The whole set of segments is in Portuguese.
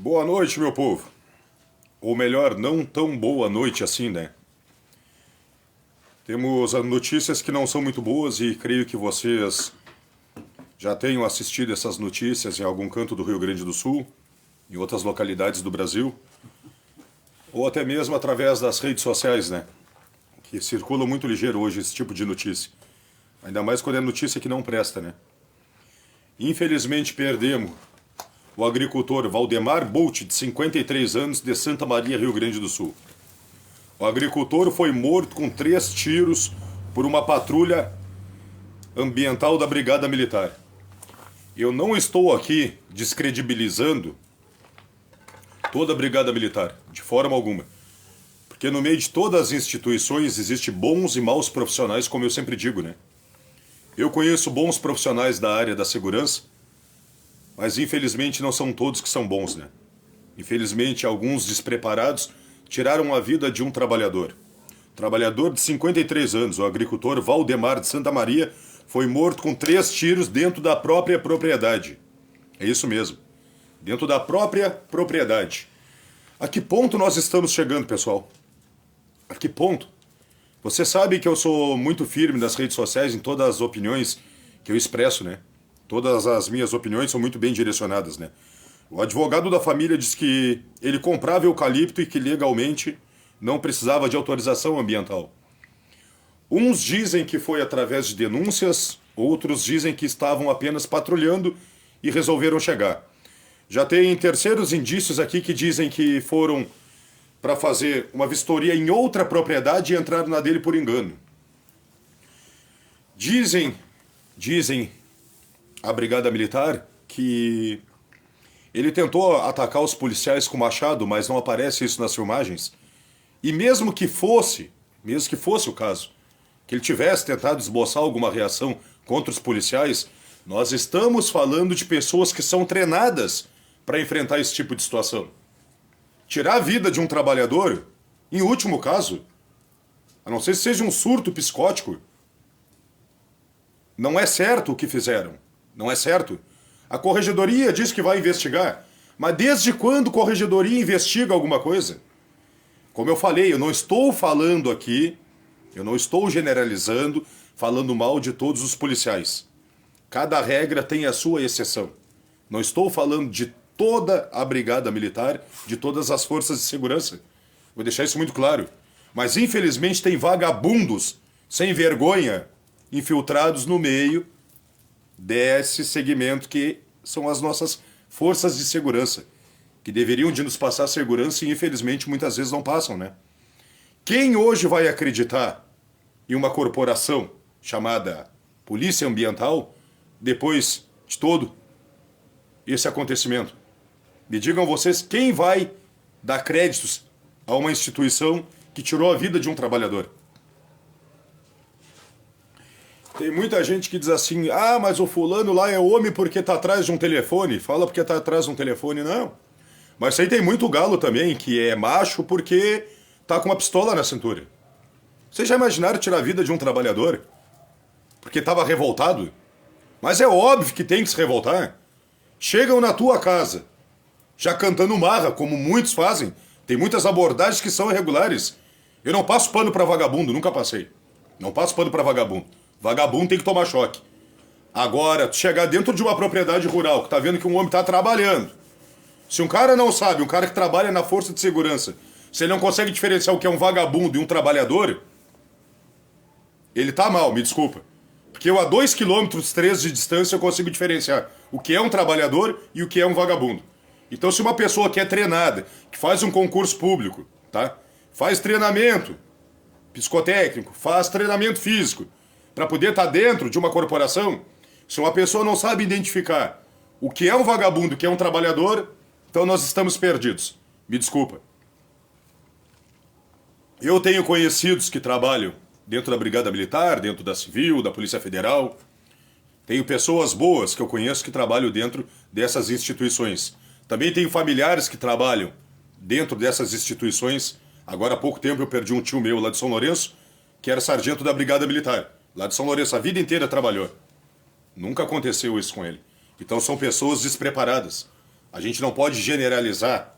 Boa noite, meu povo. Ou melhor, não tão boa noite assim, né? Temos notícias que não são muito boas e creio que vocês já tenham assistido essas notícias em algum canto do Rio Grande do Sul, em outras localidades do Brasil, ou até mesmo através das redes sociais, né? Que circula muito ligeiro hoje esse tipo de notícia. Ainda mais quando é notícia que não presta, né? Infelizmente perdemos o agricultor Valdemar Bolt, de 53 anos, de Santa Maria, Rio Grande do Sul. O agricultor foi morto com 3 tiros por uma patrulha ambiental da Brigada Militar. Eu não estou aqui descredibilizando toda a Brigada Militar, de forma alguma. Porque no meio de todas as instituições existem bons e maus profissionais, como eu sempre digo, né? Eu conheço bons profissionais da área da segurança, mas infelizmente não são todos que são bons, né? Infelizmente, alguns despreparados tiraram a vida de um trabalhador. Trabalhador de 53 anos, o agricultor Valdemar de Santa Maria, foi morto com 3 tiros dentro da própria propriedade. É isso mesmo. Dentro da própria propriedade. A que ponto nós estamos chegando, pessoal? A que ponto? Você sabe que eu sou muito firme nas redes sociais em todas as opiniões que eu expresso, né? Todas as minhas opiniões são muito bem direcionadas, né? O advogado da família diz que ele comprava eucalipto e que legalmente não precisava de autorização ambiental. Uns dizem que foi através de denúncias, outros dizem que estavam apenas patrulhando e resolveram chegar. Já tem terceiros indícios aqui que dizem que foram para fazer uma vistoria em outra propriedade e entraram na dele por engano. Dizem a Brigada Militar que ele tentou atacar os policiais com machado, mas não aparece isso nas filmagens. E mesmo que fosse o caso, que ele tivesse tentado esboçar alguma reação contra os policiais, nós estamos falando de pessoas que são treinadas para enfrentar esse tipo de situação. Tirar a vida de um trabalhador, em último caso, a não ser que seja um surto psicótico, não é certo o que fizeram. Não é certo. A corregedoria diz que vai investigar. Mas desde quando a corregedoria investiga alguma coisa? Como eu falei, eu não estou falando aqui, eu não estou generalizando, falando mal de todos os policiais. Cada regra tem a sua exceção. Não estou falando de toda a Brigada Militar, de todas as forças de segurança. Vou deixar isso muito claro. Mas infelizmente tem vagabundos sem vergonha infiltrados no meio desse segmento que são as nossas forças de segurança, que deveriam de nos passar segurança e infelizmente muitas vezes não passam, né? Quem hoje vai acreditar em uma corporação chamada Polícia Ambiental depois de todo esse acontecimento? Me digam vocês, quem vai dar créditos a uma instituição que tirou a vida de um trabalhador? Tem muita gente que diz assim, ah, mas o fulano lá é homem porque tá atrás de um telefone. Fala porque tá atrás de um telefone, não. Mas aí tem muito galo também, que é macho porque tá com uma pistola na cintura. Vocês já imaginaram tirar a vida de um trabalhador? Porque tava revoltado? Mas é óbvio que tem que se revoltar. Chegam na tua casa, já cantando marra, como muitos fazem. Tem muitas abordagens que são irregulares. Eu não passo pano pra vagabundo, nunca passei. Não passo pano pra vagabundo. Vagabundo tem que tomar choque. Agora, tu chegar dentro de uma propriedade rural, que tá vendo que um homem tá trabalhando. Se um cara não sabe, um cara que trabalha na força de segurança, se ele não consegue diferenciar o que é um vagabundo e um trabalhador, ele tá mal, me desculpa. Porque eu a 2 km, 3 de distância eu consigo diferenciar o que é um trabalhador e o que é um vagabundo. Então se uma pessoa que é treinada, que faz um concurso público, tá? Faz treinamento psicotécnico, faz treinamento físico, para poder estar dentro de uma corporação, se uma pessoa não sabe identificar o que é um vagabundo e o que é um trabalhador, então nós estamos perdidos. Me desculpa. Eu tenho conhecidos que trabalham dentro da Brigada Militar, dentro da Civil, da Polícia Federal. Tenho pessoas boas que eu conheço que trabalham dentro dessas instituições. Também tenho familiares que trabalham dentro dessas instituições. Agora há pouco tempo eu perdi um tio meu lá de São Lourenço, que era sargento da Brigada Militar. Lá de São Lourenço, a vida inteira trabalhou. Nunca aconteceu isso com ele. Então são pessoas despreparadas. A gente não pode generalizar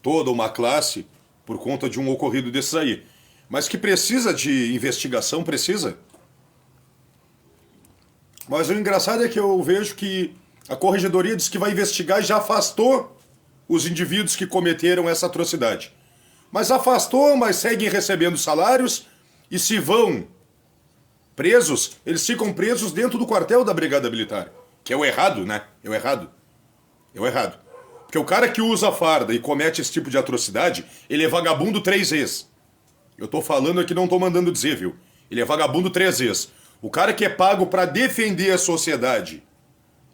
toda uma classe por conta de um ocorrido desses aí. Mas que precisa de investigação, precisa. Mas o engraçado é que eu vejo que a corregedoria diz que vai investigar e já afastou os indivíduos que cometeram essa atrocidade. Mas afastou, mas seguem recebendo salários e se vão presos, eles ficam presos dentro do quartel da Brigada Militar. Que é o errado, né? É o errado. É o errado. Porque o cara que usa a farda e comete esse tipo de atrocidade, ele é vagabundo 3 vezes. Eu tô falando aqui, não tô mandando dizer, viu? Ele é vagabundo 3 vezes. O cara que é pago pra defender a sociedade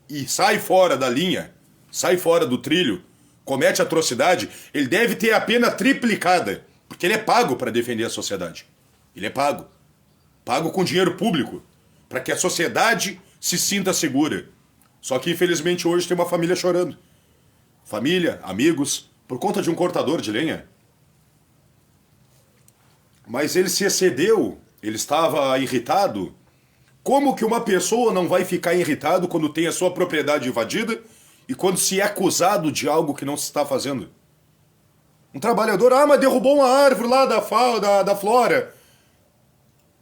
e sai fora da linha, sai fora do trilho, comete atrocidade, ele deve ter a pena triplicada. Porque ele é pago pra defender a sociedade. Ele é pago. Pago com dinheiro público. Pra que a sociedade se sinta segura. Só que infelizmente hoje tem uma família chorando. Família, amigos, por conta de um cortador de lenha. Mas ele se excedeu, ele estava irritado. Como que uma pessoa não vai ficar irritado quando tem a sua propriedade invadida e quando se é acusado de algo que não se está fazendo? Um trabalhador, mas derrubou uma árvore lá da flora.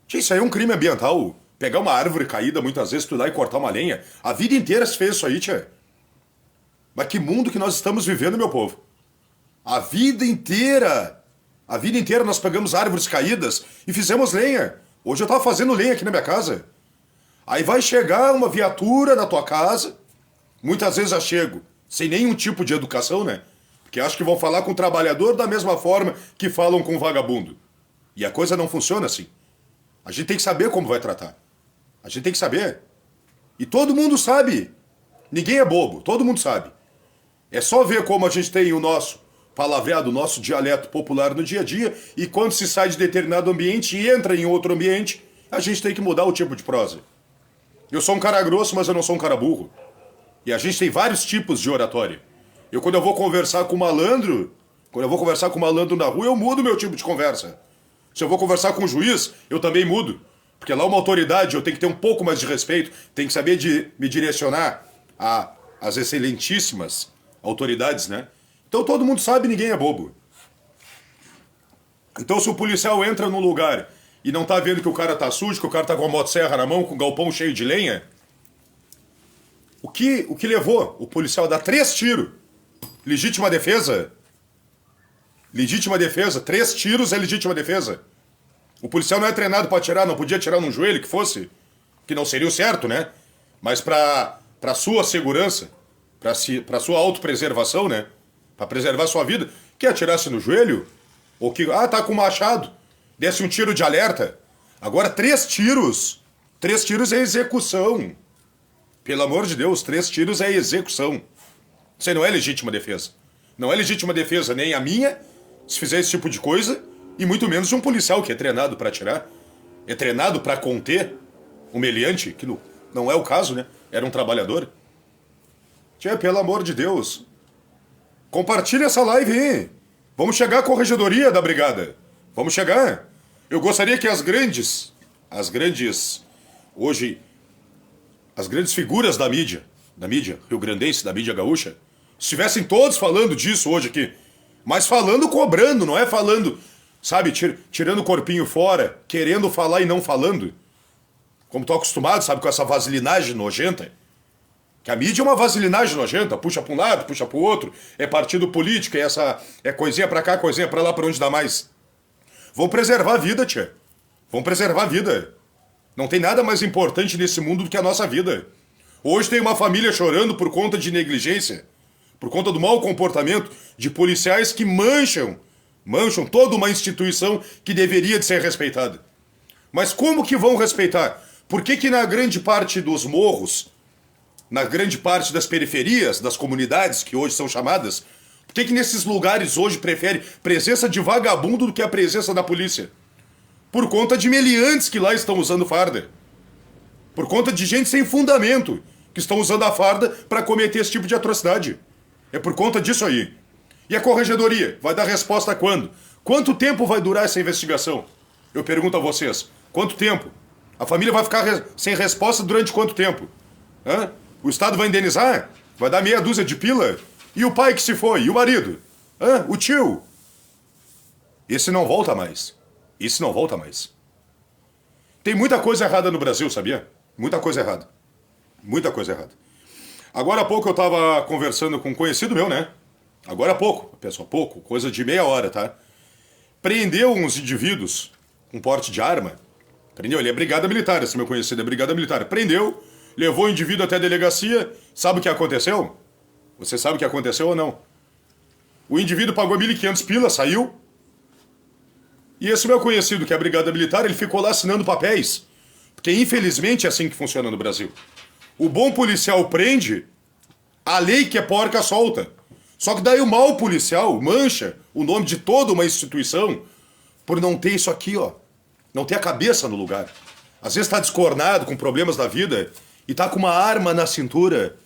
Tchê, isso aí é um crime ambiental. Pegar uma árvore caída, muitas vezes, tu ir lá e cortar uma lenha. A vida inteira se fez isso aí, tchê. Mas que mundo que nós estamos vivendo, meu povo. A vida inteira nós pegamos árvores caídas e fizemos lenha. Hoje eu tava fazendo lenha aqui na minha casa. Aí vai chegar uma viatura na tua casa, muitas vezes já chego, sem nenhum tipo de educação, né? Porque acho que vão falar com o trabalhador da mesma forma que falam com o vagabundo. E a coisa não funciona assim. A gente tem que saber como vai tratar. A gente tem que saber. E todo mundo sabe. Ninguém é bobo, todo mundo sabe. É só ver como a gente tem o nosso palavreado, o nosso dialeto popular no dia a dia, e quando se sai de determinado ambiente e entra em outro ambiente, a gente tem que mudar o tipo de prosa. Eu sou um cara grosso, mas eu não sou um cara burro. E a gente tem vários tipos de oratória. Quando eu vou conversar com um malandro, na rua, eu mudo meu tipo de conversa. Se eu vou conversar com um juiz, eu também mudo. Porque lá uma autoridade, eu tenho que ter um pouco mais de respeito, tenho que saber me direcionar às excelentíssimas autoridades, né? Então todo mundo sabe, ninguém é bobo. Então se o policial entra num lugar e não tá vendo que o cara tá sujo, que o cara tá com a motosserra na mão, com o galpão cheio de lenha, o que levou o policial a dar 3 tiros? Legítima defesa? Legítima defesa. 3 tiros é legítima defesa. O policial não é treinado pra atirar, não podia atirar num joelho, que fosse. Que não seria o certo, né? Mas pra sua segurança, pra sua autopreservação, né? Pra preservar sua vida, que atirasse no joelho, ou que, tá com machado, desse um tiro de alerta. Agora 3 tiros. 3 tiros é execução. Pelo amor de Deus, 3 tiros é execução. Isso aí não é legítima defesa. Não é legítima defesa nem a minha, se fizer esse tipo de coisa, e muito menos de um policial que é treinado pra atirar. É treinado pra conter o meliante, que não é o caso, né? Era um trabalhador. Tchê, pelo amor de Deus. Compartilha essa live aí. Vamos chegar à corregedoria da brigada. Vamos chegar. Eu gostaria que as grandes figuras da mídia rio-grandense, da mídia gaúcha, estivessem todos falando disso hoje aqui. Mas falando cobrando, não é falando, sabe, tirando o corpinho fora, querendo falar e não falando. Como tô acostumado, sabe, com essa vaselinagem nojenta. Que a mídia é uma vaselinagem nojenta, puxa pra um lado, puxa pro outro, é partido político, é coisinha pra cá, coisinha pra lá, pra onde dá mais. Vão preservar a vida, tia. Vão preservar a vida. Não tem nada mais importante nesse mundo do que a nossa vida. Hoje tem uma família chorando por conta de negligência, por conta do mau comportamento de policiais que mancham toda uma instituição que deveria de ser respeitada. Mas como que vão respeitar? Por que na grande parte dos morros, na grande parte das periferias, das comunidades que hoje são chamadas, por que nesses lugares hoje prefere presença de vagabundo do que a presença da polícia? Por conta de meliantes que lá estão usando farda. Por conta de gente sem fundamento que estão usando a farda para cometer esse tipo de atrocidade. É por conta disso aí. E a corregedoria vai dar resposta quando? Quanto tempo vai durar essa investigação? Eu pergunto a vocês. Quanto tempo? A família vai ficar sem resposta durante quanto tempo? O Estado vai indenizar? Vai dar meia dúzia de pila? E o pai que se foi? E o marido? Hã? O tio? Esse não volta mais. Esse não volta mais. Tem muita coisa errada no Brasil, sabia? Muita coisa errada. Muita coisa errada. Agora há pouco eu tava conversando com um conhecido meu, né? Agora há pouco, pessoal, pouco, coisa de meia hora, tá? Prendeu uns indivíduos com porte de arma. Prendeu, ele é brigada militar, esse meu conhecido é brigada militar. Prendeu, levou o indivíduo até a delegacia. Sabe o que aconteceu? Você sabe o que aconteceu ou não? O indivíduo pagou 1.500 pila, saiu. E esse meu conhecido, que é a brigada militar, ele ficou lá assinando papéis. Porque infelizmente é assim que funciona no Brasil. O bom policial prende, a lei que é porca solta. Só que daí o mau policial mancha o nome de toda uma instituição por não ter isso aqui, ó. Não ter a cabeça no lugar. Às vezes tá descornado, com problemas da vida, e tá com uma arma na cintura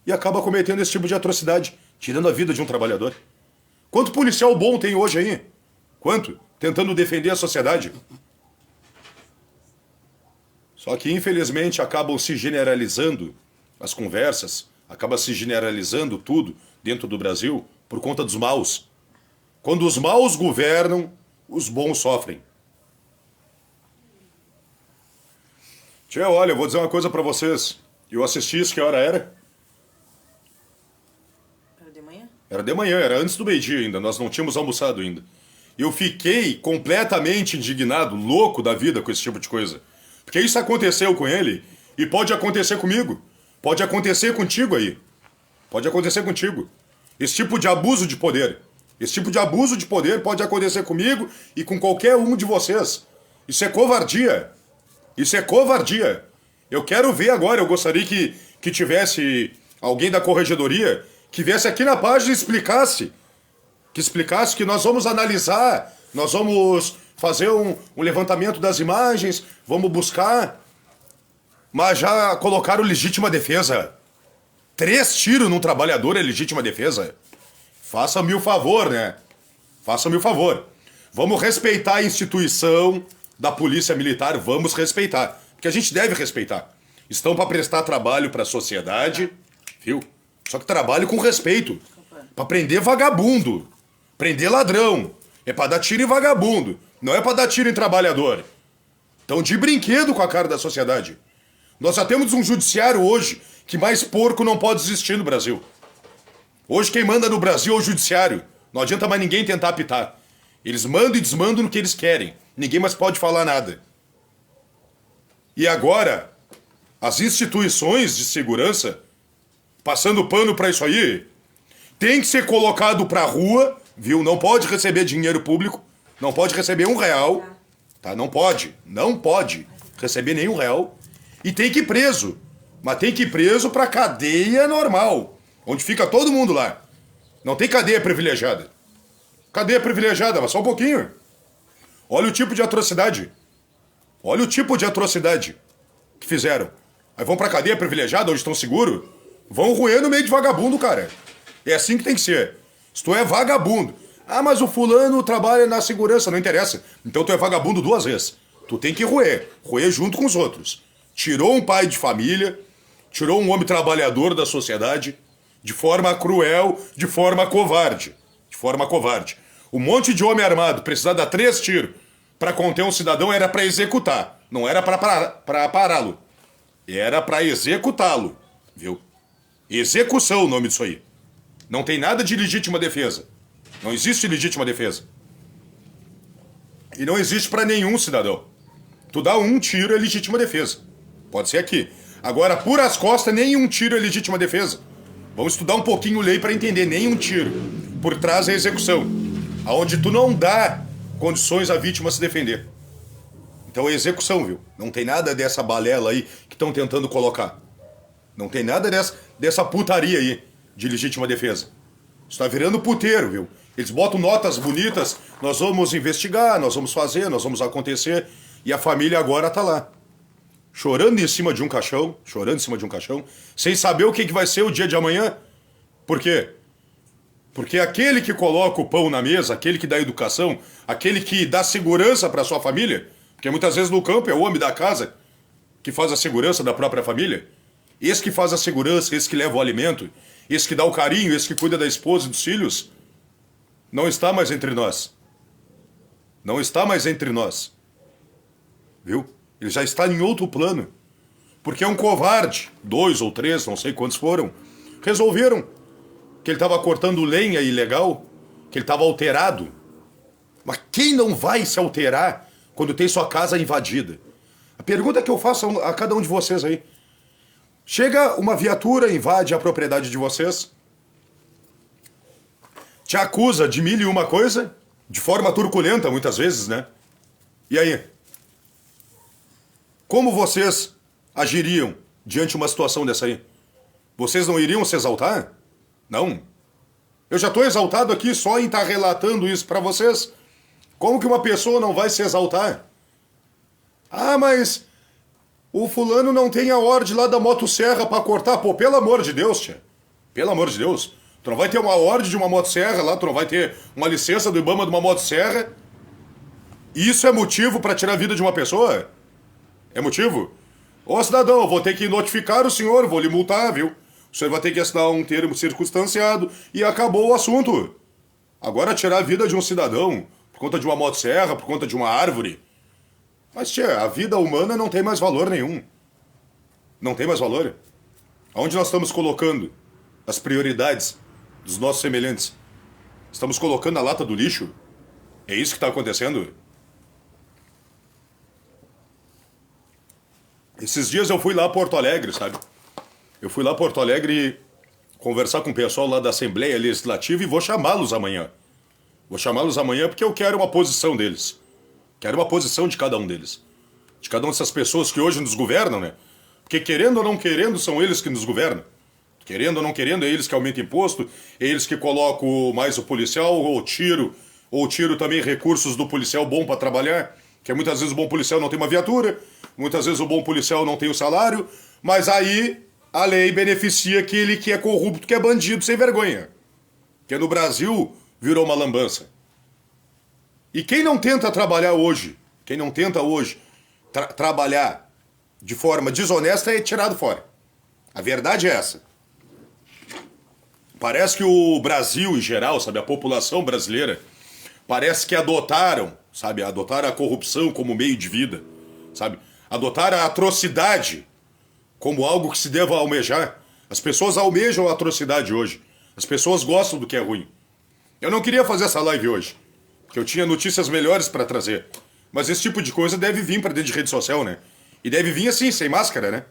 e acaba cometendo esse tipo de atrocidade, tirando a vida de um trabalhador. Quanto policial bom tem hoje aí? Quanto? Tentando defender a sociedade. Só que, infelizmente, acabam se generalizando as conversas, acaba se generalizando tudo dentro do Brasil por conta dos maus. Quando os maus governam, os bons sofrem. Tia, olha, eu vou dizer uma coisa pra vocês. Eu assisti isso, que hora era? Era de manhã? Era de manhã, era antes do meio-dia ainda, nós não tínhamos almoçado ainda. Eu fiquei completamente indignado, louco da vida com esse tipo de coisa. Porque isso aconteceu com ele e pode acontecer comigo. Pode acontecer contigo aí. Pode acontecer contigo. Esse tipo de abuso de poder. Esse tipo de abuso de poder pode acontecer comigo e com qualquer um de vocês. Isso é covardia. Isso é covardia. Eu quero ver agora, eu gostaria que tivesse alguém da corregedoria que viesse aqui na página e explicasse. Que explicasse que nós vamos analisar, nós vamos fazer um levantamento das imagens, vamos buscar. Mas já colocaram legítima defesa. 3 tiros num trabalhador é legítima defesa. Faça-me o favor, né? Faça-me o favor. Vamos respeitar a instituição da Polícia Militar, vamos respeitar. Porque a gente deve respeitar. Estão para prestar trabalho para a sociedade, viu? Só que trabalho com respeito. Para prender vagabundo. Prender ladrão. É para dar tiro em vagabundo. Não é para dar tiro em trabalhador. Então, de brinquedo com a cara da sociedade. Nós já temos um judiciário hoje que mais porco não pode existir no Brasil. Hoje quem manda no Brasil é o judiciário. Não adianta mais ninguém tentar apitar. Eles mandam e desmandam no que eles querem. Ninguém mais pode falar nada. E agora, as instituições de segurança, passando pano para isso aí, tem que ser colocado pra rua, viu? Não pode receber dinheiro público, não pode receber R$1, tá? Não pode receber nenhum real. E tem que ir preso. Mas tem que ir preso pra cadeia normal, onde fica todo mundo lá. Não tem cadeia privilegiada. Cadeia privilegiada, mas só um pouquinho. Olha o tipo de atrocidade. Olha o tipo de atrocidade que fizeram. Aí vão pra cadeia privilegiada, onde estão seguros, vão roer no meio de vagabundo, cara. É assim que tem que ser. Se tu é vagabundo. Ah, mas o fulano trabalha na segurança, não interessa. Então tu é vagabundo 2 vezes. Tu tem que roer. Roer junto com os outros. Tirou um pai de família, tirou um homem trabalhador da sociedade, de forma cruel, de forma covarde. De forma covarde. Um monte de homem armado precisar dar 3 tiros pra conter um cidadão era pra executar. Não era pra pará-lo. Era pra executá-lo. Viu? Execução o nome disso aí. Não tem nada de legítima defesa. Não existe legítima defesa. E não existe pra nenhum cidadão. Tu dá 1 tiro é legítima defesa. Pode ser aqui. Agora, por as costas, nenhum tiro é legítima defesa. Vamos estudar um pouquinho lei pra entender. Nenhum tiro. Por trás é execução. Aonde tu não dá condições à vítima se defender. Então é execução, viu? Não tem nada dessa balela aí que estão tentando colocar. Não tem nada dessa putaria aí de legítima defesa. Isso tá virando puteiro, viu? Eles botam notas bonitas, nós vamos investigar, nós vamos fazer, nós vamos acontecer, e a família agora tá lá. Chorando em cima de um caixão, sem saber o que vai ser o dia de amanhã. Por quê? Porque aquele que coloca o pão na mesa, aquele que dá educação, aquele que dá segurança para sua família, porque muitas vezes no campo é o homem da casa que faz a segurança da própria família, esse que faz a segurança, esse que leva o alimento, esse que dá o carinho, esse que cuida da esposa e dos filhos, não está mais entre nós. Não está mais entre nós. Viu? Ele já está em outro plano. Porque é um covarde, 2 ou 3, não sei quantos foram, resolveram que ele estava cortando lenha ilegal, que ele estava alterado. Mas quem não vai se alterar quando tem sua casa invadida? A pergunta que eu faço a cada um de vocês aí. Chega uma viatura, invade a propriedade de vocês, te acusa de mil e uma coisa, de forma turculenta muitas vezes, né? E aí? Como vocês agiriam diante de uma situação dessa aí? Vocês não iriam se exaltar? Não. Eu já estou exaltado aqui só em estar relatando isso para vocês. Como que uma pessoa não vai se exaltar? Ah, mas o fulano não tem a ordem lá da motosserra para cortar. Pô, pelo amor de Deus, tia. Pelo amor de Deus. Tu não vai ter uma ordem de uma motosserra lá, tu não vai ter uma licença do Ibama de uma motosserra. Isso é motivo para tirar a vida de uma pessoa? É motivo? Ô cidadão, eu vou ter que notificar o senhor, vou lhe multar, viu? O senhor vai ter que assinar um termo circunstanciado e acabou o assunto. Agora tirar a vida de um cidadão por conta de uma motosserra, por conta de uma árvore. Mas, tia, a vida humana não tem mais valor nenhum. Não tem mais valor. Aonde nós estamos colocando as prioridades dos nossos semelhantes? Estamos colocando a lata do lixo? É isso que está acontecendo? Esses dias eu fui lá a Porto Alegre, sabe? Eu fui lá a Porto Alegre conversar com o pessoal lá da Assembleia Legislativa e vou chamá-los amanhã. Vou chamá-los amanhã porque eu quero uma posição deles. Quero uma posição de cada um deles. De cada uma dessas pessoas que hoje nos governam, né? Porque querendo ou não querendo, são eles que nos governam. Querendo ou não querendo, é eles que aumentam imposto, é eles que colocam mais o policial, ou tiro também recursos do policial bom para trabalhar, que muitas vezes o bom policial não tem uma viatura, muitas vezes o bom policial não tem o salário, mas aí a lei beneficia aquele que é corrupto, que é bandido sem vergonha. Que no Brasil virou uma lambança. E quem não tenta trabalhar hoje, trabalhar de forma desonesta é tirado fora. A verdade é essa. Parece que o Brasil em geral, sabe, a população brasileira, parece que adotaram a corrupção como meio de vida, sabe? Adotaram a atrocidade como algo que se deva almejar. As pessoas almejam a atrocidade hoje. As pessoas gostam do que é ruim. Eu não queria fazer essa live hoje, porque eu tinha notícias melhores para trazer. Mas esse tipo de coisa deve vir para dentro de rede social, né? E deve vir assim, sem máscara, né?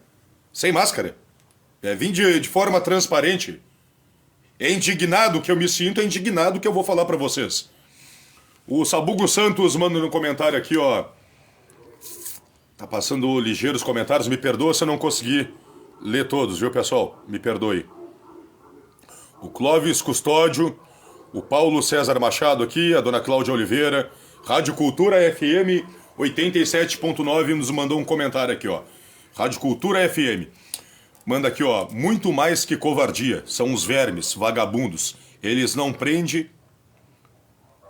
Sem máscara. Deve vir de forma transparente. É indignado que eu me sinto, é indignado que eu vou falar para vocês. O Sabugo Santos manda no comentário aqui, ó. Tá passando ligeiros comentários. Me perdoa se eu não conseguir ler todos, viu, pessoal? Me perdoe. O Clóvis Custódio, o Paulo César Machado aqui, a dona Cláudia Oliveira, Rádio Cultura FM 87.9 nos mandou um comentário aqui, ó. Rádio Cultura FM. Manda aqui, ó. Muito mais que covardia. São os vermes, vagabundos. Eles não prendem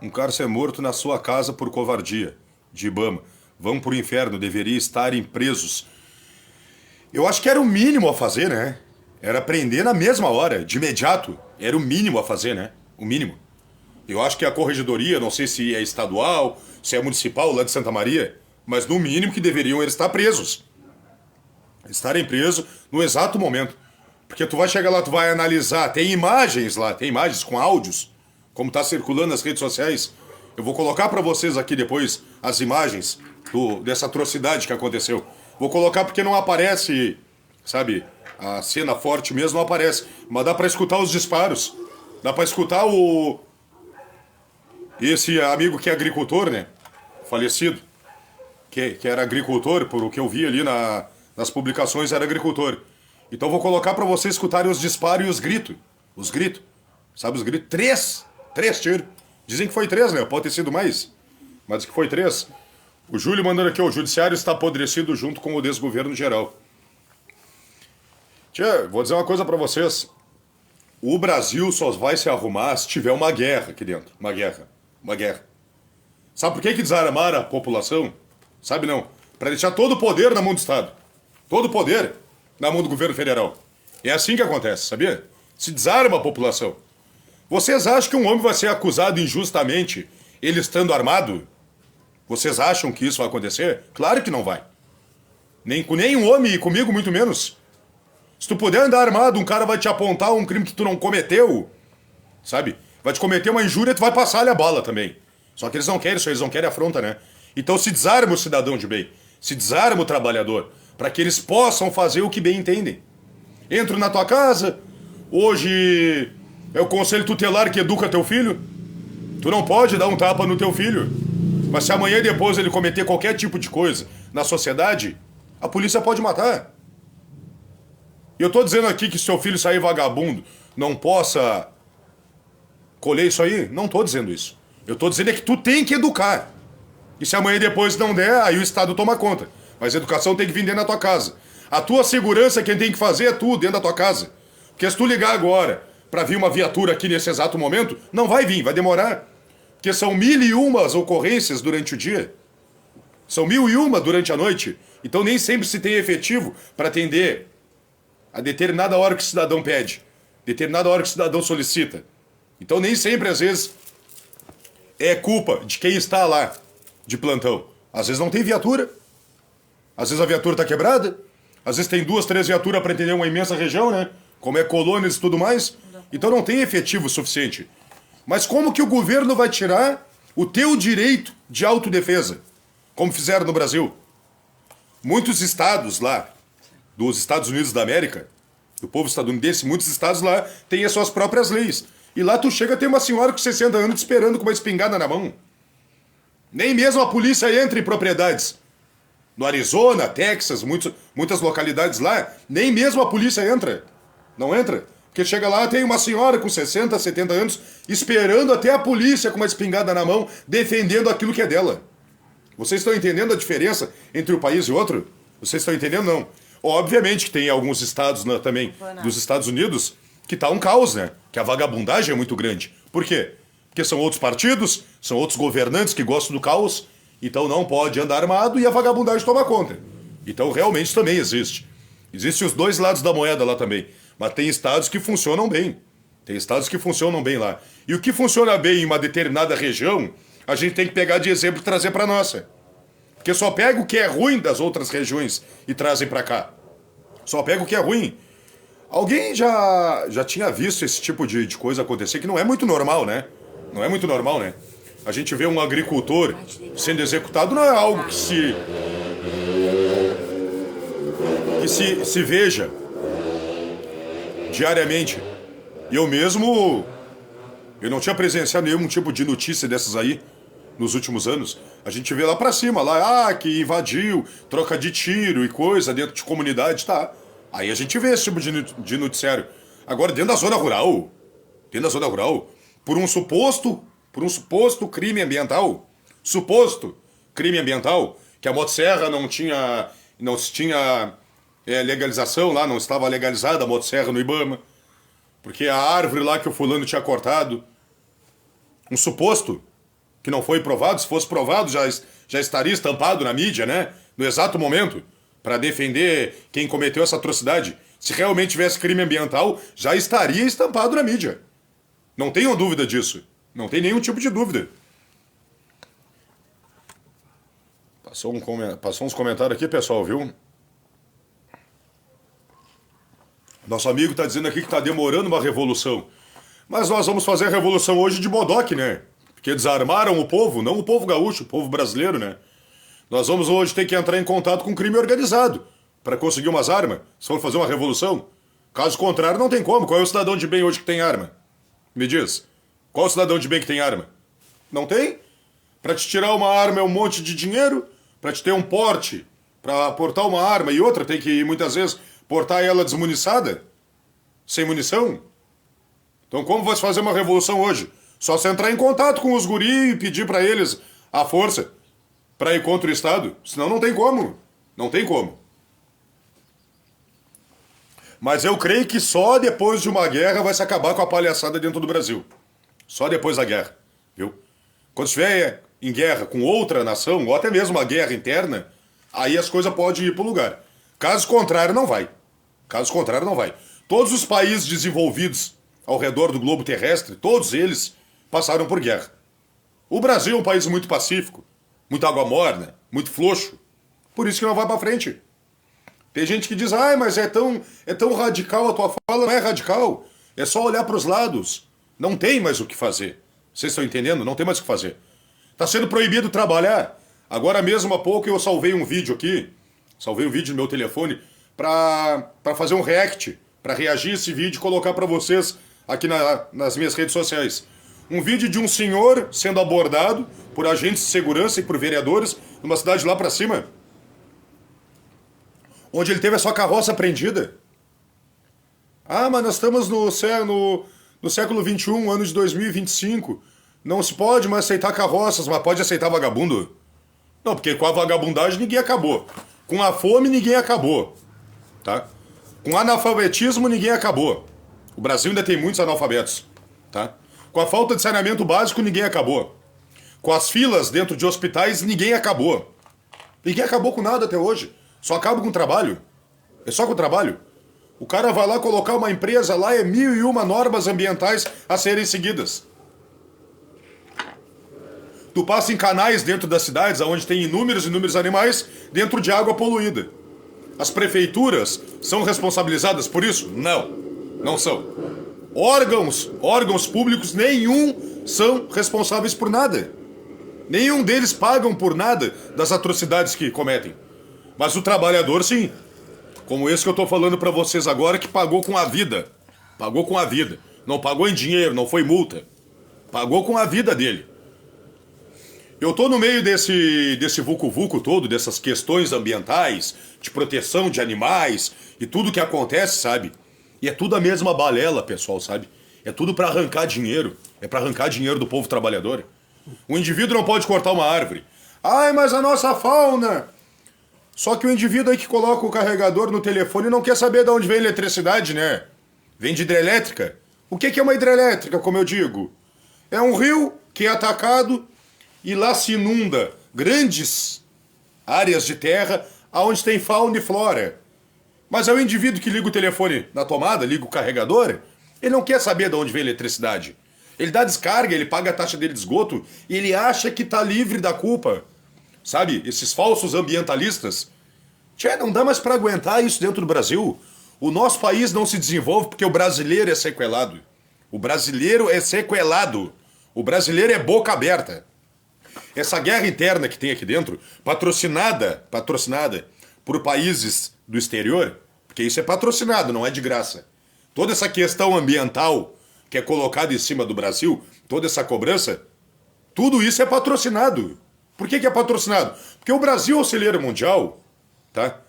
um cara ser morto na sua casa por covardia. De Ibama. Vão pro inferno, deveriam estarem presos. Eu acho que era o mínimo a fazer, né? Era prender na mesma hora, de imediato. Era o mínimo a fazer, né? O mínimo. Eu acho que a corregedoria, não sei se é estadual, se é municipal lá de Santa Maria, mas no mínimo que deveriam eles estar presos. Estarem presos no exato momento. Porque tu vai chegar lá, tu vai analisar, tem imagens lá, tem imagens com áudios, como tá circulando nas redes sociais. Eu vou colocar para vocês aqui depois as imagens dessa atrocidade que aconteceu. Vou colocar porque não aparece, sabe, a cena forte mesmo não aparece, mas dá para escutar os disparos. Dá para escutar esse amigo que é agricultor, né? Falecido. Que era agricultor, por o que eu vi ali nas publicações, era agricultor. Então vou colocar para vocês escutarem os disparos e os gritos. Os gritos. Sabe os gritos? 3 tiros. Dizem que foi 3, né? Pode ter sido mais. Mas diz que foi 3. O Júlio mandando aqui, ó, o judiciário está apodrecido junto com o desgoverno geral. Tchê, vou dizer uma coisa para vocês. O Brasil só vai se arrumar se tiver uma guerra aqui dentro. Uma guerra. Sabe por que desarmaram a população? Sabe não? Para deixar todo o poder na mão do Estado. Todo o poder na mão do governo federal. É assim que acontece, sabia? Se desarma a população. Vocês acham que um homem vai ser acusado injustamente, ele estando armado? Vocês acham que isso vai acontecer? Claro que não vai. Nem com nenhum homem e comigo muito menos. Se tu puder andar armado, um cara vai te apontar um crime que tu não cometeu, sabe? Vai te cometer uma injúria, tu vai passar-lhe a bala também. Só que eles não querem isso, eles não querem afronta, né? Então se desarma o cidadão de bem, se desarma o trabalhador, para que eles possam fazer o que bem entendem. Entro na tua casa, hoje é o conselho tutelar que educa teu filho. Tu não pode dar um tapa no teu filho. Mas se amanhã e depois ele cometer qualquer tipo de coisa na sociedade, a polícia pode matar. E eu tô dizendo aqui que se seu filho sair vagabundo, não possa colher isso aí? Não tô dizendo isso. Eu tô dizendo é que tu tem que educar. E se amanhã e depois não der, aí o Estado toma conta. Mas a educação tem que vir dentro da tua casa. A tua segurança, quem tem que fazer é tu, dentro da tua casa. Porque se tu ligar agora pra vir uma viatura aqui nesse exato momento, não vai vir, vai demorar. Porque são 1001 ocorrências durante o dia. São 1001 durante a noite. Então nem sempre se tem efetivo para atender a determinada hora que o cidadão pede. Determinada hora que o cidadão solicita. Então nem sempre, às vezes, é culpa de quem está lá de plantão. Às vezes não tem viatura. Às vezes a viatura está quebrada. Às vezes tem 2, 3 viaturas para atender uma imensa região, né? Como é colônias e tudo mais. Então não tem efetivo suficiente. Mas como que o governo vai tirar o teu direito de autodefesa? Como fizeram no Brasil. Muitos estados lá, dos Estados Unidos da América, do povo estadunidense, muitos estados lá têm as suas próprias leis. E lá tu chega a ter uma senhora com 60 anos esperando com uma espingarda na mão. Nem mesmo a polícia entra em propriedades. No Arizona, Texas, muitas localidades lá, nem mesmo a polícia entra. Não entra. Porque chega lá, tem uma senhora com 60, 70 anos esperando até a polícia com uma espingarda na mão, defendendo aquilo que é dela. Vocês estão entendendo a diferença entre um país e outro? Vocês estão entendendo? Não. Obviamente que tem alguns estados também dos Estados Unidos que tá um caos, né? Que a vagabundagem é muito grande. Por quê? Porque são outros partidos, são outros governantes que gostam do caos, então não pode andar armado e a vagabundagem toma conta. Então realmente também existe. Existem os dois lados da moeda lá também. Mas tem estados que funcionam bem. Tem estados que funcionam bem lá. E o que funciona bem em uma determinada região, a gente tem que pegar de exemplo e trazer para nossa. Porque só pega o que é ruim das outras regiões e trazem para cá. Só pega o que é ruim. Alguém já tinha visto esse tipo de coisa acontecer, que não é muito normal, né? Não é muito normal, né? A gente vê um agricultor sendo executado, não é algo que se veja diariamente. E eu mesmo, eu não tinha presenciado nenhum tipo de notícia dessas aí nos últimos anos. A gente vê lá pra cima, lá, que invadiu, troca de tiro e coisa dentro de comunidade, tá. Aí a gente vê esse tipo de noticiário. Agora, dentro da zona rural, por um suposto suposto crime ambiental, que a motosserra não tinha legalização lá, não estava legalizada a motosserra no Ibama, porque a árvore lá que o fulano tinha cortado, um suposto que não foi provado, se fosse provado já estaria estampado na mídia, né? No exato momento, para defender quem cometeu essa atrocidade. Se realmente tivesse crime ambiental, já estaria estampado na mídia. Não tenham dúvida disso. Não tem nenhum tipo de dúvida. Passou uns comentários aqui, pessoal, viu? Nosso amigo está dizendo aqui que está demorando uma revolução. Mas nós vamos fazer a revolução hoje de bodoque, né? Porque desarmaram o povo, não o povo gaúcho, o povo brasileiro, né? Nós vamos hoje ter que entrar em contato com o crime organizado para conseguir umas armas, se for fazer uma revolução. Caso contrário, não tem como. Qual é o cidadão de bem hoje que tem arma? Me diz. Qual é o cidadão de bem que tem arma? Não tem? Para te tirar uma arma é um monte de dinheiro, para te ter um porte, para portar uma arma e outra, tem que muitas vezes portar ela desmuniçada, sem munição. Então como vai se fazer uma revolução hoje? Só se entrar em contato com os guri e pedir para eles a força para ir contra o Estado. Senão não tem como. Não tem como. Mas eu creio que só depois de uma guerra vai se acabar com a palhaçada dentro do Brasil. Só depois da guerra, viu? Quando estiver em guerra com outra nação, ou até mesmo uma guerra interna, aí as coisas podem ir pro lugar. Caso contrário, não vai. Caso contrário, não vai. Todos os países desenvolvidos ao redor do globo terrestre, todos eles passaram por guerra. O Brasil é um país muito pacífico, muito água morna, muito frouxo. Por isso que não vai para frente. Tem gente que diz, mas é tão radical a tua fala. Não é radical. É só olhar para os lados. Não tem mais o que fazer. Vocês estão entendendo? Não tem mais o que fazer. Está sendo proibido trabalhar. Agora mesmo há pouco eu salvei um vídeo aqui. Salvei um vídeo no meu telefone para fazer um react. Para reagir esse vídeo e colocar para vocês aqui nas minhas redes sociais. Um vídeo de um senhor sendo abordado por agentes de segurança e por vereadores numa cidade lá para cima, onde ele teve a sua carroça apreendida. Mas nós estamos no século XXI, ano de 2025. Não se pode mais aceitar carroças, mas pode aceitar vagabundo? Não, porque com a vagabundagem ninguém acabou. Com a fome ninguém acabou. Tá? Com o analfabetismo ninguém acabou. O Brasil ainda tem muitos analfabetos. Tá? Com a falta de saneamento básico ninguém acabou. Com as filas dentro de hospitais ninguém acabou. Ninguém acabou com nada até hoje. Só acaba com o trabalho. É só com o trabalho. O cara vai lá colocar uma empresa lá, é 1001 normas ambientais a serem seguidas. Tu passa em canais dentro das cidades, onde tem inúmeros animais, dentro de água poluída. As prefeituras são responsabilizadas por isso? Não, não são. Órgãos públicos, nenhum são responsáveis por nada. Nenhum deles pagam por nada das atrocidades que cometem. Mas o trabalhador, sim. Como esse que eu estou falando para vocês agora, que pagou com a vida. Pagou com a vida. Não pagou em dinheiro, não foi multa. Pagou com a vida dele. Eu estou no meio desse vucu-vucu todo, dessas questões ambientais, de proteção de animais e tudo que acontece, sabe? E é tudo a mesma balela, pessoal, sabe? É tudo para arrancar dinheiro. É para arrancar dinheiro do povo trabalhador. O indivíduo não pode cortar uma árvore. Mas a nossa fauna... Só que o indivíduo aí que coloca o carregador no telefone não quer saber de onde vem a eletricidade, né? Vem de hidrelétrica. O que é uma hidrelétrica, como eu digo? É um rio que é atacado e lá se inunda grandes áreas de terra onde tem fauna e flora. Mas é o indivíduo que liga o telefone na tomada, liga o carregador, ele não quer saber de onde vem a eletricidade. Ele dá descarga, ele paga a taxa dele de esgoto e ele acha que está livre da culpa. Sabe, esses falsos ambientalistas. Não dá mais para aguentar isso dentro do Brasil. O nosso país não se desenvolve porque o brasileiro é sequelado. O brasileiro é sequelado. O brasileiro é boca aberta. Essa guerra interna que tem aqui dentro, patrocinada por países do exterior, porque isso é patrocinado, não é de graça. Toda essa questão ambiental que é colocada em cima do Brasil, toda essa cobrança, tudo isso é patrocinado. Por que é patrocinado? Porque o Brasil é o celeiro mundial, tá?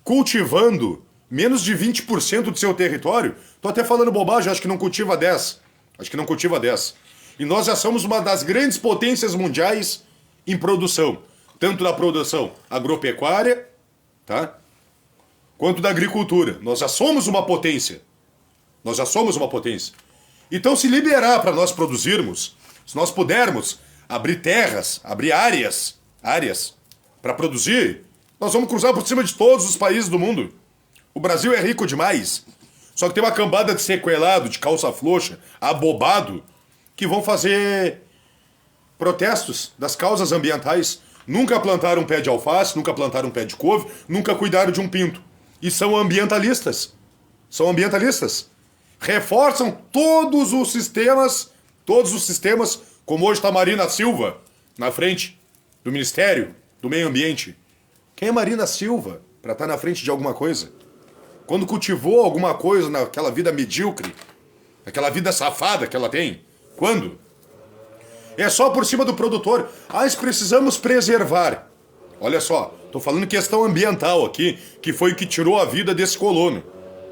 Cultivando menos de 20% do seu território. Tô até falando bobagem, acho que não cultiva 10. Acho que não cultiva 10. E nós já somos uma das grandes potências mundiais em produção. Tanto da produção agropecuária, tá? Quanto da agricultura. Nós já somos uma potência. Nós já somos uma potência. Então, se liberar para nós produzirmos, se nós pudermos abrir terras, abrir áreas para produzir, nós vamos cruzar por cima de todos os países do mundo. O Brasil é rico demais. Só que tem uma cambada de sequelado, de calça frouxa, abobado, que vão fazer protestos das causas ambientais. Nunca plantaram um pé de alface, nunca plantaram um pé de couve, nunca cuidaram de um pinto. E são ambientalistas. São ambientalistas. Reforçam todos os sistemas, como hoje está Marina Silva, na frente do Ministério do Meio Ambiente. Quem é Marina Silva para estar na frente de alguma coisa? Quando cultivou alguma coisa naquela vida medíocre, aquela vida safada que ela tem? Quando? É só por cima do produtor. Nós precisamos preservar. Olha só, estou falando questão ambiental aqui, que foi o que tirou a vida desse colono,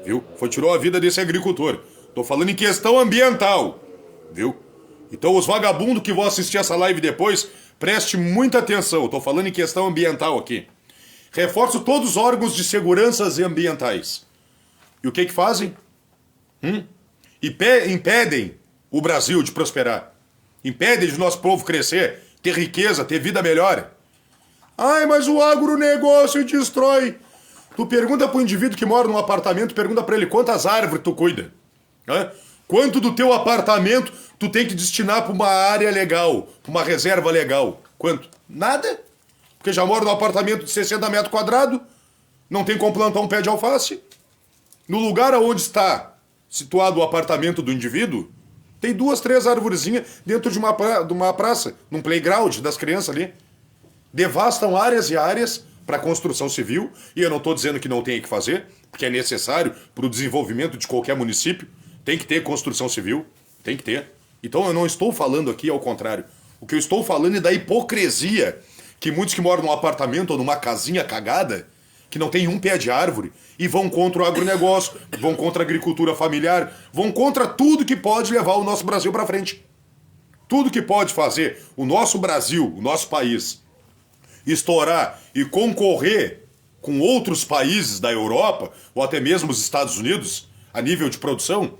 viu? Tirou a vida desse agricultor. Estou falando em questão ambiental, viu? Então os vagabundos que vão assistir essa live depois, preste muita atenção. Estou falando em questão ambiental aqui. Reforço todos os órgãos de segurança ambientais. E o que fazem? Impedem o Brasil de prosperar. Impedem de nosso povo crescer, ter riqueza, ter vida melhor. Mas o agronegócio destrói. Tu pergunta pro indivíduo que mora num apartamento, pergunta pra ele quantas árvores tu cuida. Né? Quanto do teu apartamento tu tem que destinar pra uma área legal, pra uma reserva legal. Quanto? Nada. Porque já mora num apartamento de 60 metros quadrados, não tem como plantar um pé de alface. No lugar onde está situado o apartamento do indivíduo, tem 2, 3 arvorezinhas dentro de uma praça, num playground das crianças ali. Devastam áreas e áreas para construção civil, e eu não estou dizendo que não tem que fazer, porque é necessário para o desenvolvimento de qualquer município, tem que ter construção civil, tem que ter. Então eu não estou falando aqui ao contrário. O que eu estou falando é da hipocrisia que muitos que moram num apartamento ou numa casinha cagada, que não tem um pé de árvore, e vão contra o agronegócio, vão contra a agricultura familiar, vão contra tudo que pode levar o nosso Brasil para frente. Tudo que pode fazer o nosso Brasil, o nosso país, estourar e concorrer com outros países da Europa, ou até mesmo os Estados Unidos, a nível de produção,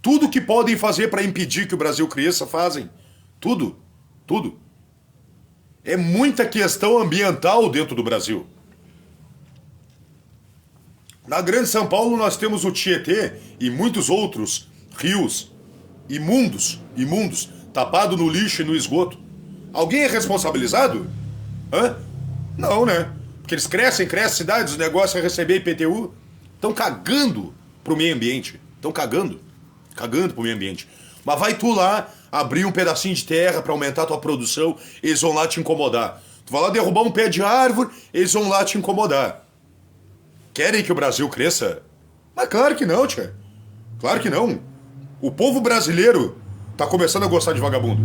tudo que podem fazer para impedir que o Brasil cresça, fazem. Tudo. Tudo. É muita questão ambiental dentro do Brasil. Na Grande São Paulo nós temos o Tietê e muitos outros rios imundos, tapado no lixo e no esgoto. Alguém é responsabilizado? Hã? Não, né? Porque eles crescem cidades, o negócio é receber IPTU. Estão cagando pro meio ambiente. Estão cagando pro meio ambiente. Mas vai tu lá abrir um pedacinho de terra para aumentar a tua produção, eles vão lá te incomodar. Tu vai lá derrubar um pé de árvore, eles vão lá te incomodar. Querem que o Brasil cresça? Mas claro que não, tia. Claro que não. O povo brasileiro tá começando a gostar de vagabundo.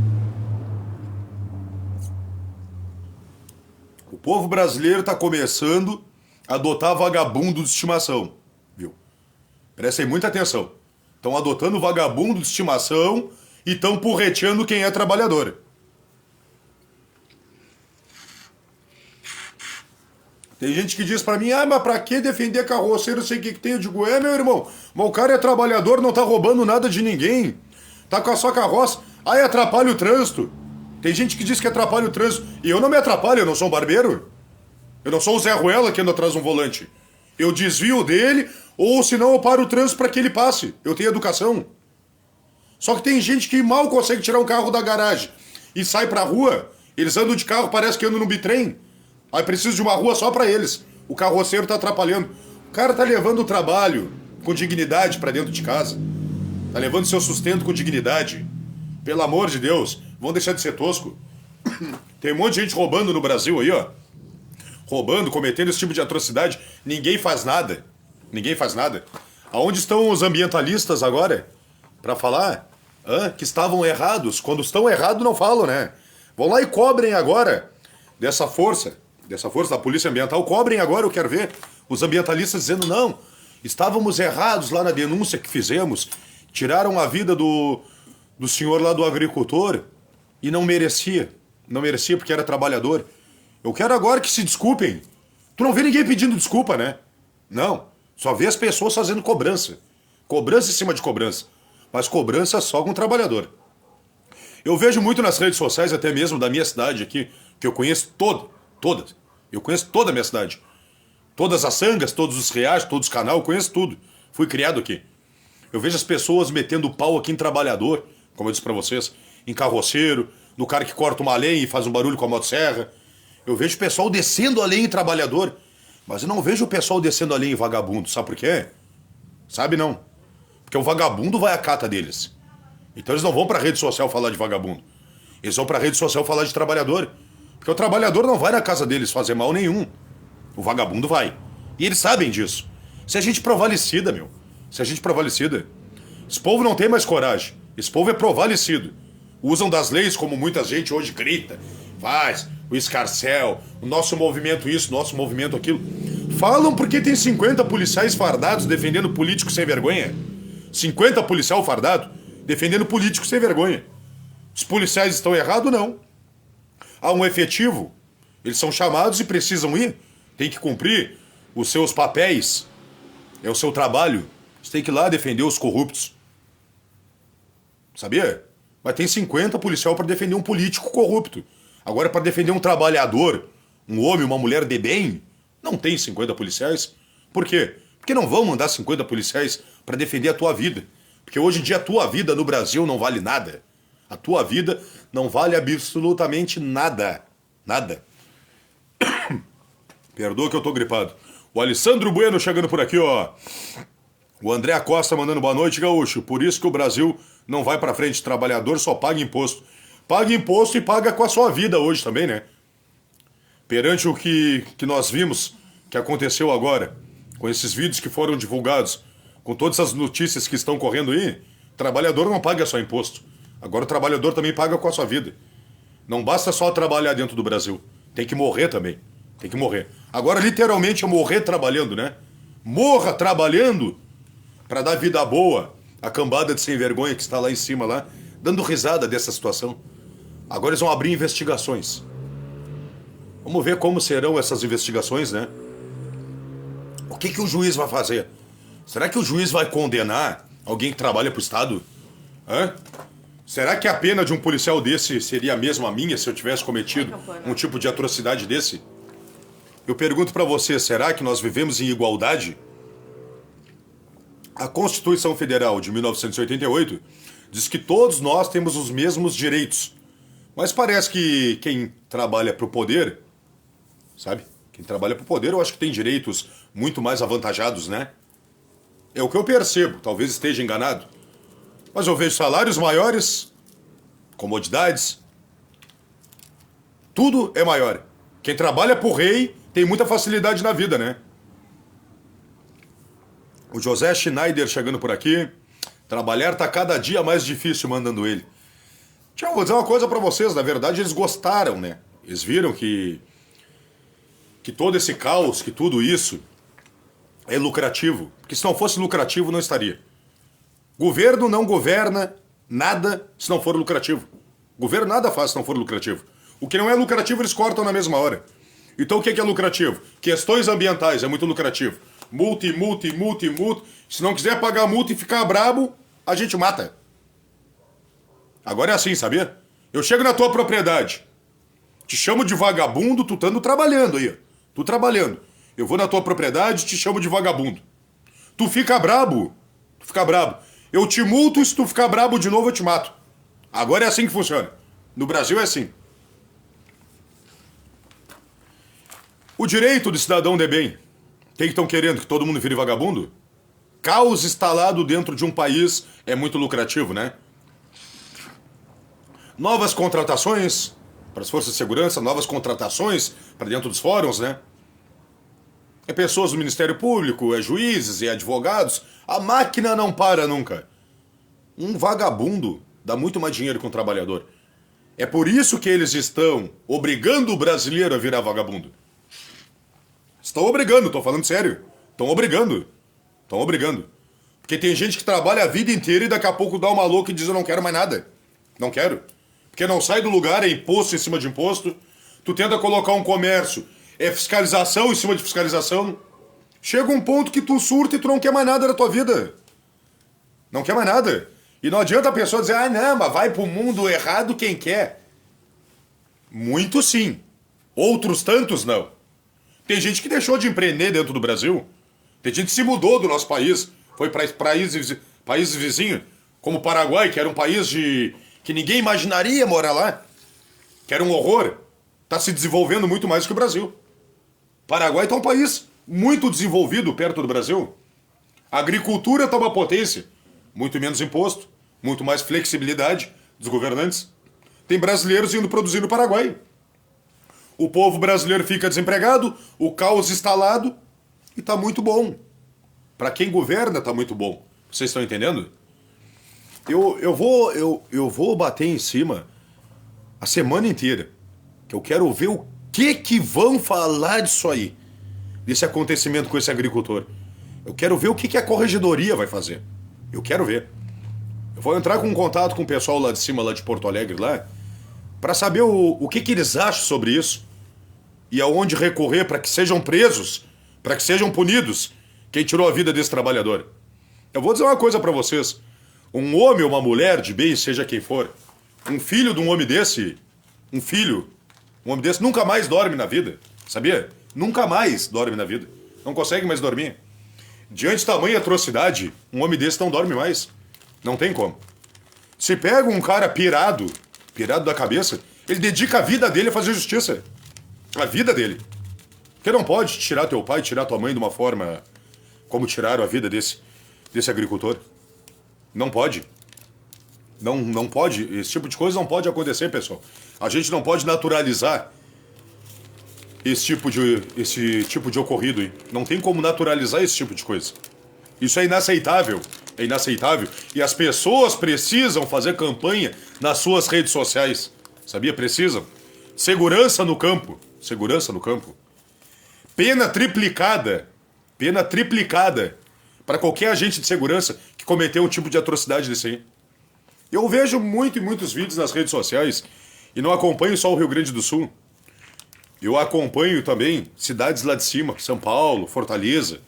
O povo brasileiro tá começando a adotar vagabundo de estimação. Viu? Prestem muita atenção. Estão adotando vagabundo de estimação e estão porreteando quem é trabalhador. Tem gente que diz pra mim, mas pra que defender carroceiro, sei o que tem? Eu digo, meu irmão, mas o cara é trabalhador, não tá roubando nada de ninguém. Tá com a sua carroça, aí atrapalha o trânsito. Tem gente que diz que atrapalha o trânsito. E eu não me atrapalho, eu não sou um barbeiro. Eu não sou o Zé Ruela que anda atrás de um volante. Eu desvio dele, ou senão eu paro o trânsito pra que ele passe. Eu tenho educação. Só que tem gente que mal consegue tirar um carro da garagem e sai pra rua, eles andam de carro, parece que andam no bitrem. Aí precisa de uma rua só pra eles. O carroceiro tá atrapalhando. O cara tá levando o trabalho com dignidade pra dentro de casa. Tá levando seu sustento com dignidade. Pelo amor de Deus, vão deixar de ser tosco. Tem um monte de gente roubando no Brasil aí, ó. Roubando, cometendo esse tipo de atrocidade. Ninguém faz nada. Ninguém faz nada. Aonde estão os ambientalistas agora? Pra falar que estavam errados. Quando estão errados não falam, né? Vão lá e cobrem agora dessa força da Polícia Ambiental. Cobrem agora, eu quero ver os ambientalistas dizendo não, estávamos errados lá na denúncia que fizemos. Tiraram a vida do senhor lá do agricultor e não merecia. Não merecia porque era trabalhador. Eu quero agora que se desculpem. Tu não vê ninguém pedindo desculpa, né? Não. Só vê as pessoas fazendo cobrança. Cobrança em cima de cobrança. Mas cobrança só com o trabalhador. Eu vejo muito nas redes sociais, até mesmo da minha cidade aqui, que eu conheço todas. Eu conheço toda a minha cidade. Todas as sangas, todos os riachos, todos os canais, eu conheço tudo. Fui criado aqui. Eu vejo as pessoas metendo pau aqui em trabalhador, como eu disse pra vocês, em carroceiro, no cara que corta uma lenha e faz um barulho com a motosserra. Eu vejo o pessoal descendo a lenha em trabalhador, mas eu não vejo o pessoal descendo a lenha em vagabundo. Sabe por quê? Sabe não. Porque o vagabundo vai à cata deles. Então eles não vão pra rede social falar de vagabundo. Eles vão pra rede social falar de trabalhador. Porque o trabalhador não vai na casa deles fazer mal nenhum. O vagabundo vai. E eles sabem disso. Se a gente provalecida, meu. Se a gente provalecida. Esse povo não tem mais coragem. Esse povo é provalecido. Usam das leis como muita gente hoje grita. Faz o escarcel, o nosso movimento isso, nosso movimento aquilo. Falam porque tem 50 policiais fardados defendendo político sem vergonha. 50 policial fardado defendendo político sem vergonha. Os policiais estão errados? Não. Há um efetivo. Eles são chamados e precisam ir. Tem que cumprir os seus papéis. É o seu trabalho. Você tem que ir lá defender os corruptos. Sabia? Mas tem 50 policial para defender um político corrupto. Agora, para defender um trabalhador, um homem, uma mulher de bem, não tem 50 policiais. Por quê? Porque não vão mandar 50 policiais para defender a tua vida. Porque hoje em dia a tua vida no Brasil não vale nada. A tua vida não vale absolutamente nada. Nada. Perdoa que eu tô gripado. O Alessandro Bueno chegando por aqui, ó. O André Acosta mandando boa noite, gaúcho. Por isso que o Brasil não vai pra frente. Trabalhador só paga imposto. Paga imposto e paga com a sua vida hoje também, né? Perante o que nós vimos, que aconteceu agora, com esses vídeos que foram divulgados, com todas as notícias que estão correndo aí, o trabalhador não paga só imposto. Agora o trabalhador também paga com a sua vida. Não basta só trabalhar dentro do Brasil. Tem que morrer também. Tem que morrer. Agora, literalmente, é morrer trabalhando, né? Morra trabalhando para dar vida boa à cambada de sem vergonha que está lá em cima, lá, dando risada dessa situação. Agora eles vão abrir investigações. Vamos ver como serão essas investigações, né? O que o juiz vai fazer? Será que o juiz vai condenar alguém que trabalha pro Estado? Hã? Será que a pena de um policial desse seria a mesma minha se eu tivesse cometido um tipo de atrocidade desse? Eu pergunto pra você, será que nós vivemos em igualdade? A Constituição Federal de 1988 diz que todos nós temos os mesmos direitos. Mas parece que quem trabalha pro poder, sabe? Quem trabalha pro poder eu acho que tem direitos muito mais avantajados, né? É o que eu percebo, talvez esteja enganado. Mas eu vejo salários maiores, comodidades, tudo é maior. Quem trabalha pro rei tem muita facilidade na vida, né? O José Schneider chegando por aqui. Trabalhar tá cada dia mais difícil, mandando ele. Tchau, vou dizer uma coisa pra vocês. Na verdade, eles gostaram, né? Eles viram que todo esse caos, que tudo isso é lucrativo. Porque se não fosse lucrativo, não estaria. Governo não governa nada se não for lucrativo. Governo nada faz se não for lucrativo. O que não é lucrativo, eles cortam na mesma hora. Então o que é lucrativo? Questões ambientais é muito lucrativo. Multa. Se não quiser pagar multa e ficar brabo, a gente mata. Agora é assim, sabia? Eu chego na tua propriedade, te chamo de vagabundo, tu estando trabalhando aí. Tu trabalhando. Eu vou na tua propriedade, te chamo de vagabundo. Tu fica brabo. Eu te multo e se tu ficar brabo de novo eu te mato. Agora é assim que funciona. No Brasil é assim. O direito do cidadão de bem. Quem estão querendo que todo mundo vire vagabundo? Caos instalado dentro de um país é muito lucrativo, né? Novas contratações para as forças de segurança, novas contratações para dentro dos fóruns, né? É pessoas do Ministério Público, é juízes, é advogados. A máquina não para nunca. Um vagabundo dá muito mais dinheiro que um trabalhador. É por isso que eles estão obrigando o brasileiro a virar vagabundo. Estão obrigando, tô falando sério. Estão obrigando. Porque tem gente que trabalha a vida inteira e daqui a pouco dá uma louca e diz eu não quero mais nada. Não quero. Porque não sai do lugar, é imposto em cima de imposto. Tu tenta colocar um comércio, é fiscalização em cima de fiscalização. Chega um ponto que tu surta e tu não quer mais nada da tua vida. Não quer mais nada. E não adianta a pessoa dizer, não, mas vai pro mundo errado quem quer. Muitos sim. Outros tantos não. Tem gente que deixou de empreender dentro do Brasil. Tem gente que se mudou do nosso país. Foi para países vizinhos, como o Paraguai, que era um país que ninguém imaginaria morar lá. Que era um horror. Está se desenvolvendo muito mais que o Brasil. Paraguai está um país muito desenvolvido perto do Brasil. A agricultura está uma potência. Muito menos imposto, muito mais flexibilidade dos governantes. Tem brasileiros indo produzir no Paraguai. O povo brasileiro fica desempregado, o caos instalado e está muito bom. Para quem governa está muito bom. Vocês estão entendendo? Eu vou bater em cima a semana inteira. Que eu quero ver o que vão falar disso aí. Desse acontecimento com esse agricultor. Eu quero ver o que a corregedoria vai fazer. Eu quero ver. Eu vou entrar com contato com o pessoal lá de cima, lá de Porto Alegre, lá, para saber o que eles acham sobre isso e aonde recorrer para que sejam presos, para que sejam punidos quem tirou a vida desse trabalhador. Eu vou dizer uma coisa para vocês. Um homem ou uma mulher, de bem, seja quem for, um filho de um homem desse nunca mais dorme na vida, sabia? Nunca mais dorme na vida. Não consegue mais dormir. Diante de tamanha atrocidade, um homem desse não dorme mais. Não tem como. Se pega um cara pirado da cabeça, ele dedica a vida dele a fazer justiça. A vida dele. Porque não pode tirar teu pai, tirar tua mãe de uma forma como tiraram a vida desse agricultor. Não pode. Não pode. Esse tipo de coisa não pode acontecer, pessoal. A gente não pode naturalizar esse tipo de ocorrido. Hein? Não tem como naturalizar esse tipo de coisa. Isso é inaceitável. É inaceitável. E as pessoas precisam fazer campanha nas suas redes sociais. Sabia? Precisam. Segurança no campo. Segurança no campo. Pena triplicada para qualquer agente de segurança que cometeu um tipo de atrocidade desse aí. Eu vejo muitos vídeos nas redes sociais e não acompanho só o Rio Grande do Sul. Eu acompanho também cidades lá de cima, São Paulo, Fortaleza,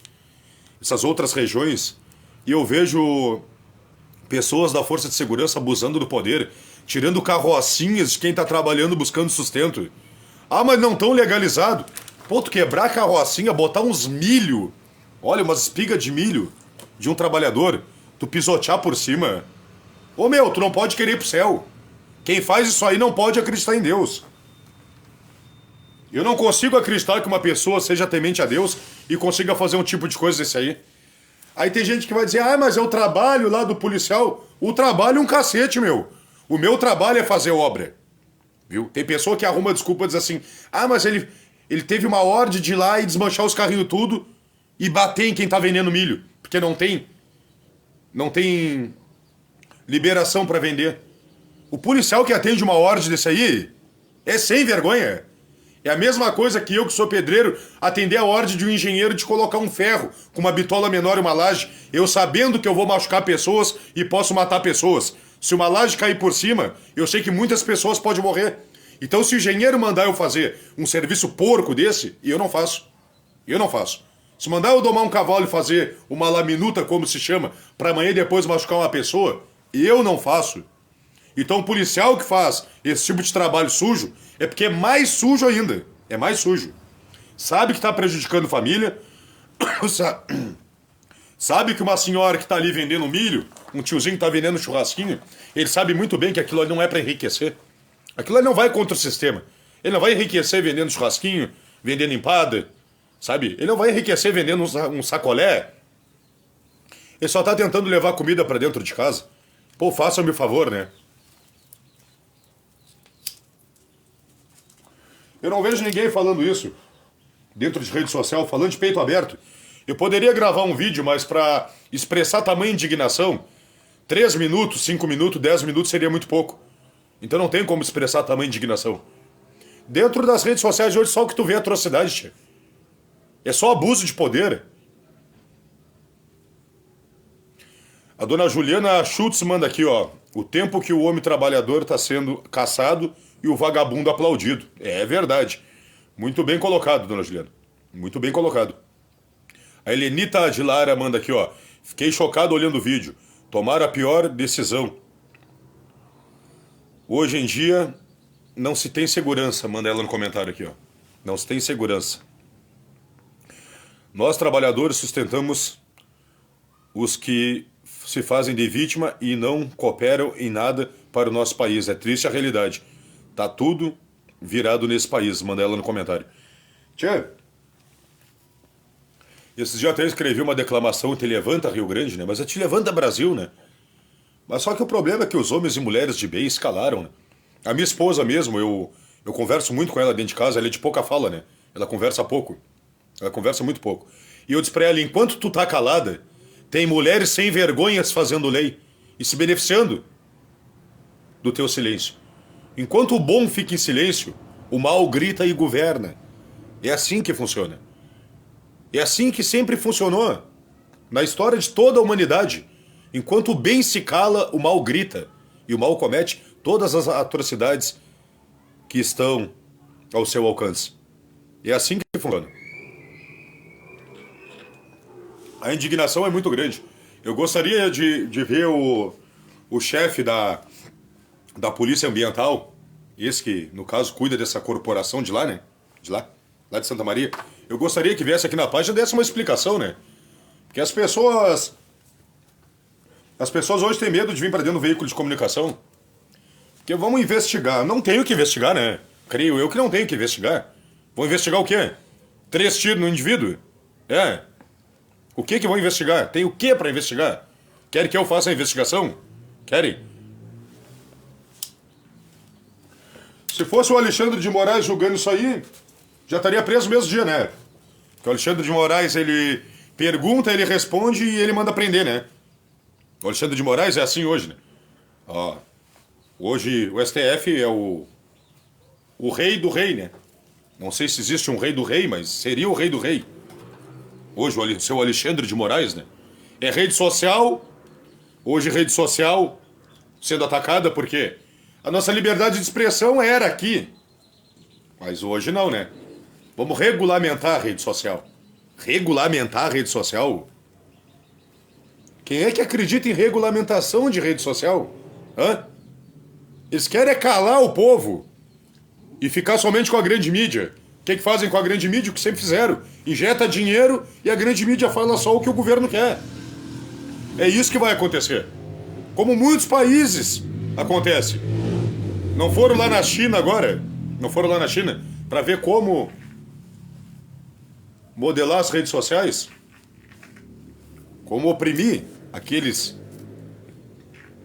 essas outras regiões, e eu vejo pessoas da Força de Segurança abusando do poder, tirando carrocinhas de quem está trabalhando buscando sustento. Ah, mas não tão legalizado. Pô, tu quebrar a carrocinha, botar uns milho, olha, umas espigas de milho de um trabalhador, tu pisotear por cima. Ô meu, tu não pode querer ir pro céu. Quem faz isso aí não pode acreditar em Deus. Eu não consigo acreditar que uma pessoa seja temente a Deus e consiga fazer um tipo de coisa desse aí. Aí tem gente que vai dizer, ah, mas é o trabalho lá do policial. O trabalho é um cacete, meu. O meu trabalho é fazer obra. Viu? Tem pessoa que arruma desculpa e diz assim, ah, mas ele teve uma ordem de ir lá e desmanchar os carrinhos tudo e bater em quem tá vendendo milho. Porque não tem liberação pra vender. O policial que atende uma ordem desse aí é sem vergonha. É a mesma coisa que eu, que sou pedreiro, atender a ordem de um engenheiro de colocar um ferro com uma bitola menor e uma laje, eu sabendo que eu vou machucar pessoas e posso matar pessoas. Se uma laje cair por cima, eu sei que muitas pessoas podem morrer. Então, se o engenheiro mandar eu fazer um serviço porco desse, eu não faço. Eu não faço. Se mandar eu domar um cavalo e fazer uma laminuta, como se chama, para amanhã e depois machucar uma pessoa, eu não faço. Então o policial que faz esse tipo de trabalho sujo é porque é mais sujo ainda. É mais sujo. Sabe que está prejudicando família. Sabe que uma senhora que está ali vendendo milho, um tiozinho que está vendendo churrasquinho, ele sabe muito bem que aquilo ali não é para enriquecer. Aquilo ali não vai contra o sistema. Ele não vai enriquecer vendendo churrasquinho, vendendo empada, sabe? Ele não vai enriquecer vendendo um sacolé. Ele só está tentando levar comida para dentro de casa. Pô, façam-me o favor, né? Eu não vejo ninguém falando isso dentro de rede social, falando de peito aberto. Eu poderia gravar um vídeo, mas para expressar tamanha indignação, 3 minutos, 5 minutos, 10 minutos seria muito pouco. Então não tem como expressar tamanha indignação. Dentro das redes sociais de hoje, só o que tu vê é atrocidade, tia. É só abuso de poder. A dona Juliana Schultz manda aqui, ó. O tempo que o homem trabalhador está sendo caçado e o vagabundo aplaudido. É verdade. Muito bem colocado, dona Juliana. Muito bem colocado. A Helenita de Lara manda aqui, ó. Fiquei chocado olhando o vídeo. Tomaram a pior decisão. Hoje em dia, não se tem segurança. Manda ela no comentário aqui, ó. Não se tem segurança. Nós, trabalhadores, sustentamos os que se fazem de vítima e não cooperam em nada para o nosso país. É triste a realidade. Tá tudo virado nesse país. Manda ela no comentário. Tchê, esses dias até escrevi uma declamação Te Levanta Rio Grande, né? Mas é Te Levanta Brasil, né? Mas só que o problema é que os homens e mulheres de bem escalaram, né? A minha esposa mesmo, eu converso muito com ela dentro de casa, ela é de pouca fala, né? Ela conversa pouco. Ela conversa muito pouco. E eu disse pra ela, enquanto tu tá calada, tem mulheres sem vergonhas fazendo lei e se beneficiando do teu silêncio. Enquanto o bom fica em silêncio, o mal grita e governa. É assim que funciona. É assim que sempre funcionou na história de toda a humanidade. Enquanto o bem se cala, o mal grita. E o mal comete todas as atrocidades que estão ao seu alcance. É assim que funciona. A indignação é muito grande. Eu gostaria de ver o chefe da Polícia Ambiental, esse que, no caso, cuida dessa corporação de lá, né? Lá de Santa Maria. Eu gostaria que viesse aqui na página e desse uma explicação, né? Porque as pessoas hoje têm medo de vir para dentro do veículo de comunicação. Porque vamos investigar. Não tenho que investigar, né? Creio eu que não tenho que investigar. Vou investigar o quê? 3 tiros no indivíduo? É. O que vão investigar? Tem o que para investigar? Querem que eu faça a investigação? Querem? Se fosse o Alexandre de Moraes julgando isso aí, já estaria preso no mesmo dia, né? Porque o Alexandre de Moraes, ele pergunta, ele responde e ele manda prender, né? O Alexandre de Moraes é assim hoje, né? Ó, hoje o STF é o rei do rei, né? Não sei se existe um rei do rei, mas seria o rei do rei. Hoje o seu Alexandre de Moraes, né? É rede social, hoje rede social sendo atacada porque a nossa liberdade de expressão era aqui. Mas hoje não, né? Vamos regulamentar a rede social. Regulamentar a rede social? Quem é que acredita em regulamentação de rede social? Hã? Eles querem calar o povo e ficar somente com a grande mídia. O que fazem com a grande mídia? O que sempre fizeram. Injeta dinheiro e a grande mídia fala só o que o governo quer. É isso que vai acontecer. Como muitos países acontece. Não foram lá na China agora? Não foram lá na China para ver como modelar as redes sociais? Como oprimir aqueles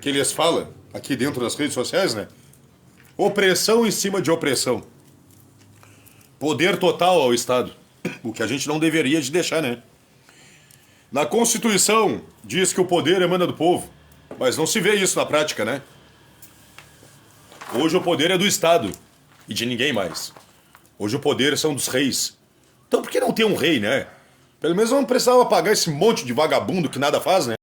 que eles falam aqui dentro das redes sociais, né? Opressão em cima de opressão. Poder total ao Estado. O que a gente não deveria de deixar, né? Na Constituição diz que o poder emana do povo, mas não se vê isso na prática, né? Hoje o poder é do Estado e de ninguém mais. Hoje o poder são dos reis. Então por que não ter um rei, né? Pelo menos não precisava pagar esse monte de vagabundo que nada faz, né?